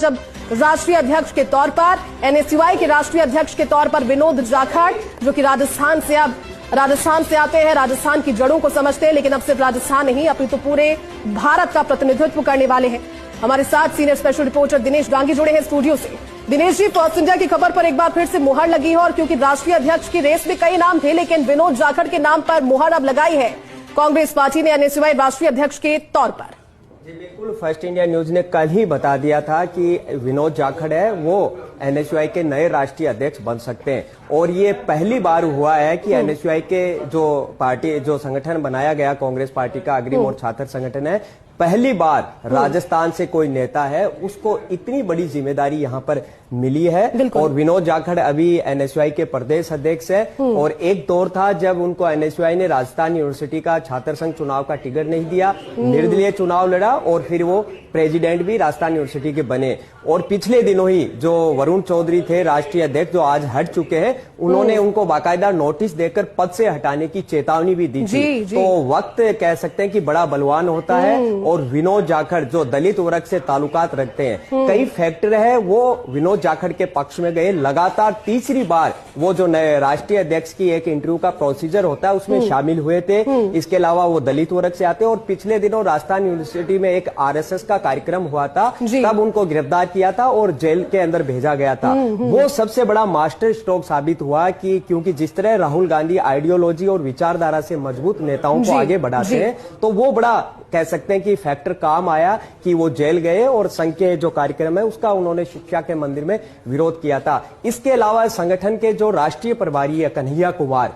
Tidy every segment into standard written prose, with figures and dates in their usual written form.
जब राष्ट्रीय अध्यक्ष के तौर पर एनएसयूआई के राष्ट्रीय अध्यक्ष के तौर पर विनोद जाखड़, जो कि राजस्थान से आते हैं, राजस्थान की जड़ों को समझते हैं, लेकिन अब सिर्फ राजस्थान नहीं अपितु पूरे भारत का प्रतिनिधित्व करने वाले हैं। हमारे साथ senior special reporter Dinesh Dangi जुड़े हैं स्टूडियो से। दिनेश जी, फर्स्ट इंडिया की खबर पर एक बार फिर से मुहर लगी है और क्योंकि राष्ट्रीय अध्यक्ष की रेस में कई नाम थे, लेकिन विनोद जाखड़ के नाम पर मुहर अब लगाई है कांग्रेस पार्टी ने एनएसयूआई राष्ट्रीय अध्यक्ष के तौर पर। जी बिल्कुल, फर्स्ट इंडिया न्यूज ने कल ही बता दिया था कि विनोद जाखड़ है वो एनएसयूआई के नए राष्ट्रीय अध्यक्ष बन सकते हैं और ये पहली बार हुआ है कि एनएसयूआई के जो संगठन बनाया गया कांग्रेस पार्टी का अग्रिम और छात्र संगठन है, पहली बार राजस्थान से कोई नेता है उसको इतनी बड़ी जिम्मेदारी यहां पर मिली है। और विनोद जाखड़ अभी एनएसयूआई के प्रदेश अध्यक्ष है और एक दौर था जब उनको एनएसयूआई ने राजस्थान यूनिवर्सिटी का छात्र संघ चुनाव का टिकट नहीं दिया, निर्दलीय चुनाव लड़ा और फिर वो प्रेसिडेंट भी राजस्थान यूनिवर्सिटी के बने। और पिछले दिनों ही जो वरुण चौधरी थे राष्ट्रीय अध्यक्ष, जो आज हट चुके हैं, उन्होंने उनको बाकायदा नोटिस देकर पद से हटाने की चेतावनी भी दी थी। तो वक्त कह सकते हैं कि बड़ा बलवान होता है और विनोद जाखड़ जो दलित वर्ग से ताल्लुकात रखते हैं, कई फैक्टर है वो विनोद जाखड़ के पक्ष में गए। लगातार तीसरी बार वो जो नए राष्ट्रीय अध्यक्ष की एक इंटरव्यू का प्रोसीजर होता है उसमें शामिल हुए थे। इसके अलावा वो दलित वर्ग से आते हैं और पिछले दिनों राजस्थान यूनिवर्सिटी में एक आरएसएस का कार्यक्रम हुआ था, तब उनको गिरफ्तार किया था और जेल के अंदर भेजा गया था। वो सबसे बड़ा मास्टर स्ट्रोक साबित हुआ कि क्योंकि जिस तरह राहुल गांधी आइडियोलॉजी और विचारधारा से मजबूत नेताओं को आगे बढ़ाते हैं, तो वो बड़ा कह सकते हैं कि फैक्टर काम आया कि वो जेल गए और संघ के जो कार्यक्रम है उसका उन्होंने शिक्षा के मंदिर में विरोध किया था। इसके अलावा संगठन के जो राष्ट्रीय प्रभारी है कन्हैया कुमार,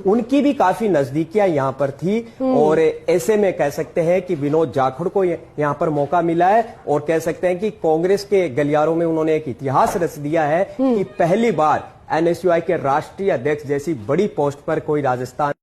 उनकी भी काफी नजदीकियां यहां पर थी और ऐसे में कह सकते हैं कि विनोद जाखड़ को यहां पर मौका मिला है और कह सकते हैं कि कांग्रेस के गलियारों में उन्होंने एक इतिहास रच दिया है कि पहली बार एनएसयूआई के राष्ट्रीय अध्यक्ष जैसी बड़ी पोस्ट पर कोई राजस्थान